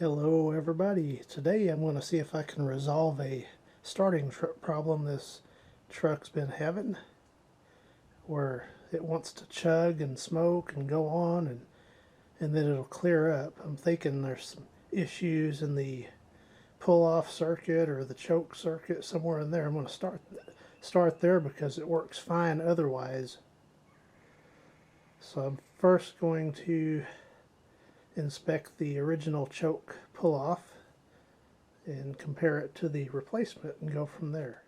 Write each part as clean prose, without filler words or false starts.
Hello everybody. Today I'm going to see if I can resolve a starting problem this truck's been having, where it wants to chug and smoke and go on and then it'll clear up. I'm thinking there's some issues in the pull-off circuit or the choke circuit somewhere in there. I'm going to start there because it works fine otherwise. So I'm first going to inspect the original choke pull-off and compare it to the replacement and go from there.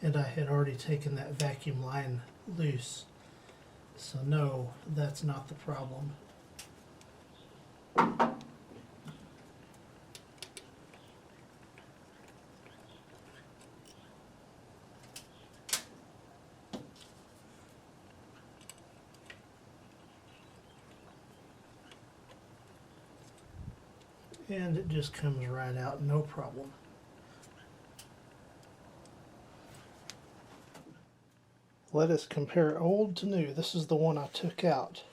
And I had already taken that vacuum line loose, so no, that's not the problem. And it just comes right out, no problem. Let us compare old to new. This is the one I took out.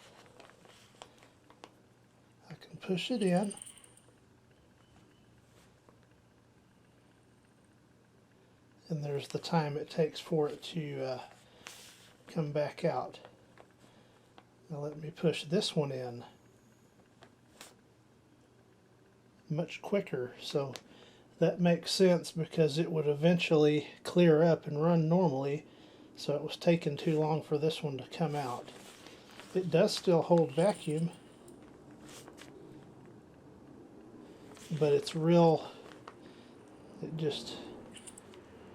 I can push it in. And there's the time it takes for it to come back out. Now let me push this one in. Much quicker, so that makes sense because it would eventually clear up and run normally. So it was taking too long for this one to come out. It does still hold vacuum, but it's real, it just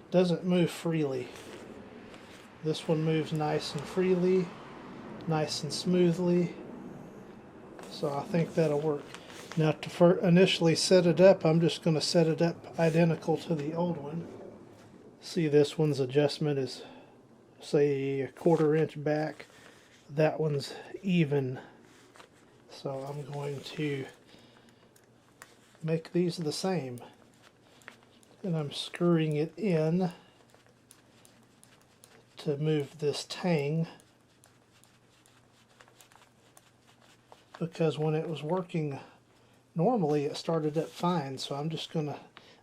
doesn't move freely. This one moves nice and freely, nice and smoothly, so I think that'll work. Now to initially set it up, I'm just going to set it up identical to the old one. See, this one's adjustment is, say, a 1/4 inch back. That one's even, so I'm going to make these the same, and I'm screwing it in to move this tang, because when it was working normally it started up fine, so I'm just going to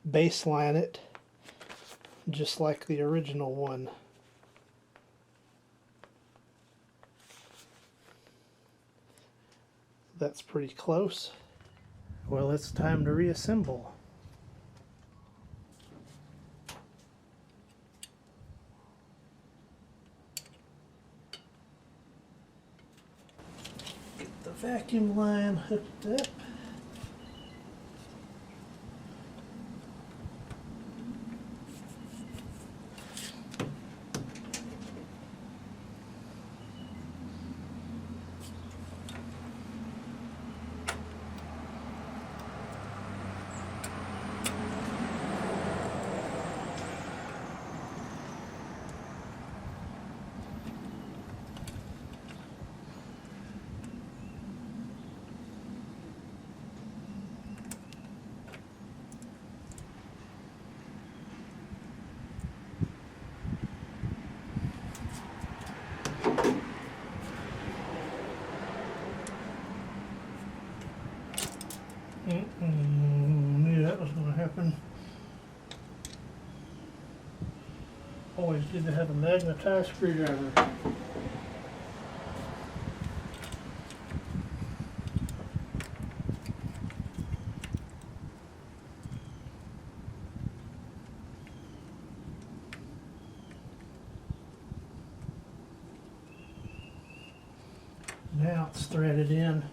baseline it just like the original one. That's pretty close. Well, it's time to reassemble. Get the vacuum line hooked up. Knew that was going to happen. Always good to have a magnetized screwdriver. Now it's threaded in.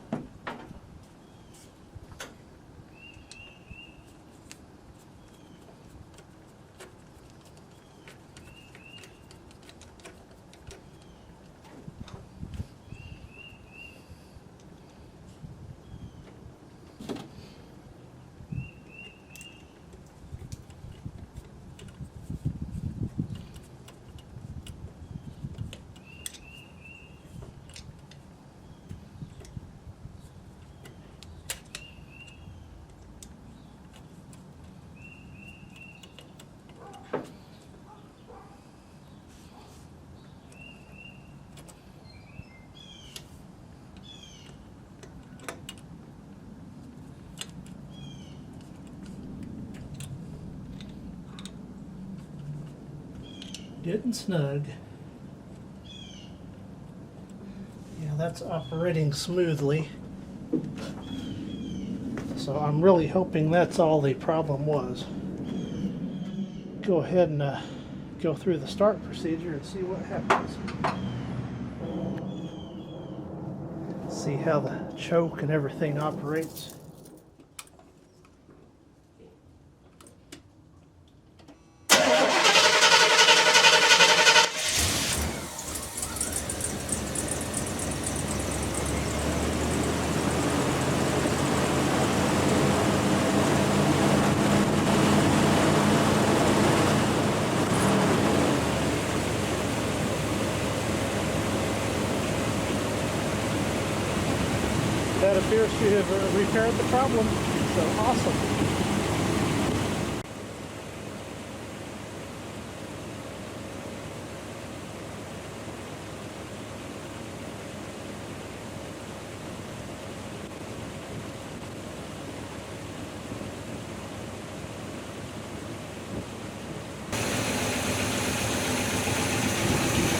Good and snug. Yeah, that's operating smoothly. So I'm really hoping that's all the problem was. Go ahead and go through the start procedure and see what happens. See how the choke and everything operates. That appears to have repaired the problem, so awesome.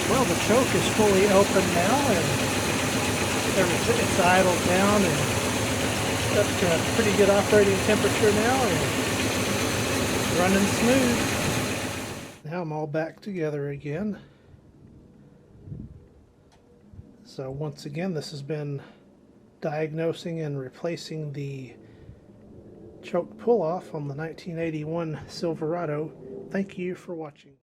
Well, the choke is fully open now, and it's idled down and up to a pretty good operating temperature now and running smooth. Now I'm all back together again. So once again, this has been diagnosing and replacing the choke pull-off on the 1981 Silverado. Thank you for watching.